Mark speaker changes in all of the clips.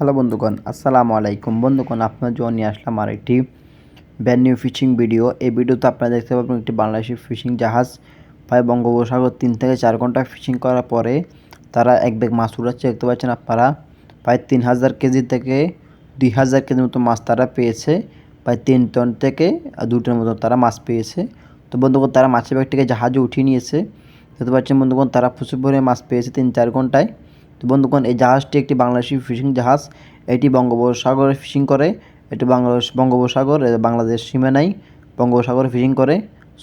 Speaker 1: Hello বন্ধুগণ, আসসালামু আলাইকুম। বন্ধুগণ, আপনার জন্য নিয়ে আসলাম আরেকটি ব্র্যান্ড নিউ ফিশিং ভিডিও। এই ভিডিওতে আপনারা দেখতে পাবেন একটি বাংলাদেশি ফিশিং জাহাজ প্রায় বঙ্গোপসাগর 3 থেকে 4 ঘন্টা ফিশিং করার পরে তারা এক ব্যাগ মাছ উঠাচ্ছে। দেখতে পাচ্ছেন আপনারা, প্রায় 3000 কেজি থেকে 2000 কেজির মতো মাছ তারা পেয়েছে। প্রায় 3 টন থেকে 2 টনের মতো তারা মাছ পেয়েছে। তো বন্ধুগণ, তারা মাছের ব্যাগটিকে জাহাজে উঠিয়ে নিয়েছে। দেখতে পাচ্ছেন বন্ধুগণ, তারা প্রচুর পরিমাণে মাছ পেয়েছে 3-4 ঘন্টায়। তো বন্ধুগণ, এই জাহাজটি একটি বাংলাদেশি ফিশিং জাহাজ। এটি বঙ্গোপসাগরে ফিশিং করে। এটি বঙ্গোপসাগর বাংলাদেশ সীমানায় বঙ্গোপসাগরে ফিশিং করে।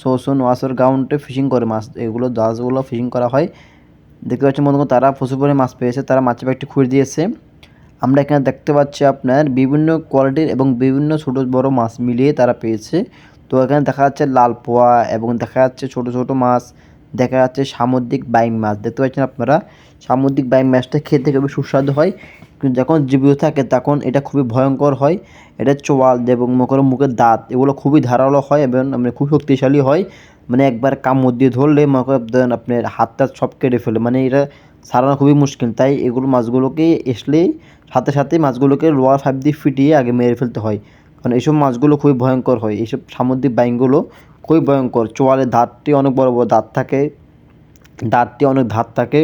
Speaker 1: সোসুন ওয়াসার গ্রাউন্ডে ফিশিং করে মাছ, এগুলো জাহাজগুলো ফিশিং করা হয়। দেখতে পাচ্ছেন বন্ধুগণ, তারা প্রচুর পরিমাণে মাছ পেয়েছে। তারা মাছের ব্যাগটি খুঁড়ে দিয়েছে। আমরা এখানে দেখতে পাচ্ছি আপনার বিভিন্ন কোয়ালিটির এবং বিভিন্ন ছোট বড় মাছ মিলিয়ে তারা পেয়েছে। তো এখানে দেখা যাচ্ছে লাল পোয়া এবং দেখা যাচ্ছে ছোট ছোট মাছ, দেখা যাচ্ছে সামুদ্রিক বাইম মাছ। দেখতে পাচ্ছেন আপনারা, সামুদ্রিক বাইম মাছটা খেতে খুবই সুস্বাদু হয়, কিন্তু যখন জীবিত থাকে তখন এটা খুবই ভয়ঙ্কর হয়। এটা চোয়াল এবং মুখের দাঁত এগুলো খুবই ধারালো হয় এবং মানে খুব শক্তিশালী হয়। মানে একবার কামড় দিয়ে ধরলে মনে করেন আপনার হাতটা সব কেটে ফেলে, মানে এটা ছাড়ানো খুবই মুশকিল। তাই এগুলো মাছগুলোকে আসলেই সাথে সাথে মাছগুলোকে লোয়ার ফাইভ দিয়ে ফিটিয়ে আগে মেরে ফেলতে হয়, কারণ এইসব মাছগুলো খুবই ভয়ঙ্কর হয়। এইসব সামুদ্রিক বাইমগুলো খুবই ভয়ঙ্কর। চোয়ালের দাঁতটি অনেক বড় বড় দাঁত থাকে, দাঁতটি অনেক ধার থাকে।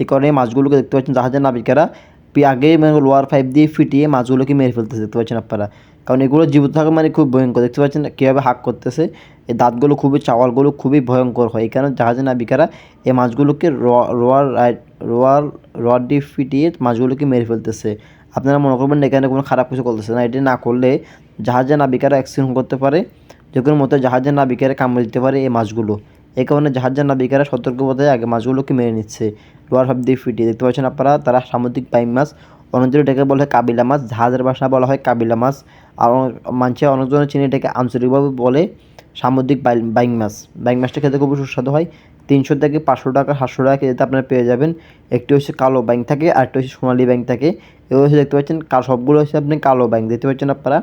Speaker 1: এই কারণে মাছগুলোকে দেখতে পাচ্ছেন জাহাজের নাবিকেরা আগে মানে লোয়ার পাইপ দিয়ে ফিটিয়ে মাছগুলোকে মেরে ফেলতেছে। দেখতে পাচ্ছেন আপনারা, কারণ এগুলো জীবিত থাকা মানে খুব ভয়ঙ্কর। দেখতে পাচ্ছেন কীভাবে হাঁক করতেছে। এই দাঁতগুলো খুবই, চাওয়ালগুলো খুবই ভয়ঙ্কর হয়। এই কারণে জাহাজের নাবিকেরা এই মাছগুলোকে রোয়ার রড দিয়ে ফিটিয়ে মাছগুলোকে মেরে ফেলতেছে। আপনারা মনে করবেন এখানে কোনো খারাপ কিছু করতেছে না। এটি না করলে জাহাজের নাবিকেরা অ্যাক্সিডেন্ট করতে পারে, যে কোনো মতো জাহাজের নাবিকেরা কামড়ে দিতে পারে এই মাছগুলো। এই কারণে জাহাজের নাবিকেরা সতর্কতায় আগে মাছগুলোকে মেরে নিচ্ছে লোয়ার ভাব দিয়ে ফিটিয়ে। দেখতে পাচ্ছেন আপনারা, তারা সামুদ্রিক বাইম মাছ, অনেকজন এটাকে বলা হয় কাবিলা মাছ, জাহাজের ভাষা বলা হয় কাবিলা মাছ। আর মানুষের অনেকজনের চিনি এটাকে আঞ্চলিকভাবে বলে সামুদ্রিক বাইম মাছ। বাইম মাছটা খেতে খুবই সুস্বাদু হয়। 300 থেকে 500 টাকা 700 টাকা কেজিতে আপনারা পেয়ে যাবেন। একটি হচ্ছে কালো বাইং থাকে, আরেকটি হচ্ছে সোনালি বাইং থাকে। এগুলো হচ্ছে দেখতে পাচ্ছেন সবগুলো হচ্ছে আপনি কালো বাইং। দেখতে পাচ্ছেন আপনারা,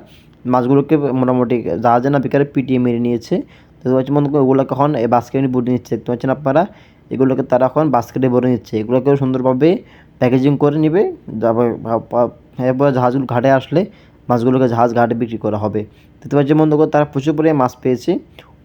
Speaker 1: মাছগুলোকে মোটামুটি জাহাজের নাবিকেরা পিটিয়ে মেরে নিয়েছে। দেখতে পাচ্ছেন বন্ধু, এগুলো কখন এই বাস্কেটে ভরে নিচ্ছে। দেখতে পাচ্ছেন আপনারা, এগুলোকে তারা এখন বাস্কেটে ভরে নিচ্ছে। এগুলোকেও সুন্দরভাবে প্যাকেজিং করে নেবে। এরপর জাহাজগুলো ঘাটে আসলে মাছগুলোকে জাহাজ ঘাটে বিক্রি করা হবে। দেখতে পাচ্ছেন বন্ধুগণ, তারা প্রচুর পরিমাণে মাছ পেয়েছে।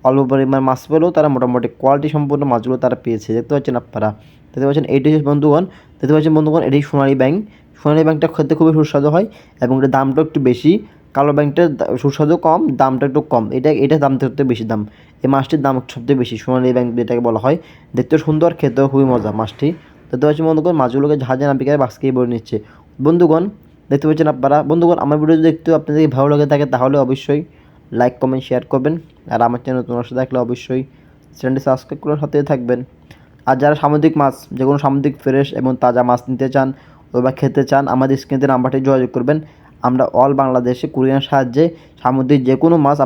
Speaker 1: অল্প পরিমাণ মাছ পেলেও তারা মোটামুটি কোয়ালিটি সম্পূর্ণ মাছগুলো তারা পেয়েছে। দেখতে পাচ্ছেন আপনারা, দেখতে পাচ্ছেন এইটি হচ্ছে বন্ধুগণ, দেখতে পাচ্ছেন বন্ধুগণ, এটি সোনালি ব্যাঙ। সোনালি ব্যাঙটা খেতে খুবই সুস্বাদু হয় এবং এটার দামটা একটু বেশি। কালো ব্যাঙটার সুস্বাদু কম, দামটা একটু কম। এটা দাম থেকে বেশি দাম। এই মাছটির দাম সবচেয়ে বেশি, সোনালি ব্যাঙ যেটাকে বলা হয়। দেখতে সুন্দর, খেতেও খুবই মজা মাছটি। দেখতে পাচ্ছেন বন্ধুগণ, মাছগুলোকে জাহাজে নাবিকেরা বাস্কেই ভরে নিচ্ছে। বন্ধুগণ, দেখতে পাচ্ছেন আপনারা, বন্ধুগণ, আমার ভিডিও যদি একটু আপনাদের ভালো লাগে থাকে তাহলে অবশ্যই লাইক কমেন্ট শেয়ার করবেন। আর আমার চ্যানেল নতুন আসে থাকলে অবশ্যই চ্যানেলটি সাবস্ক্রাইব করে সাথে থাকবেন। আর যারা সামুদ্রিক মাছ, যে কোনো সামুদ্রিক ফ্রেশ এবং তাজা মাছ নিতে চান অথবা খেতে চান, আমাদের স্ক্রিনে নাম্বারটি যোগাযোগ করবেন। আমরা অল বাংলাদেশে কুরিয়ার সাহায্যে সামুদ্রিক যে কোনো মাছ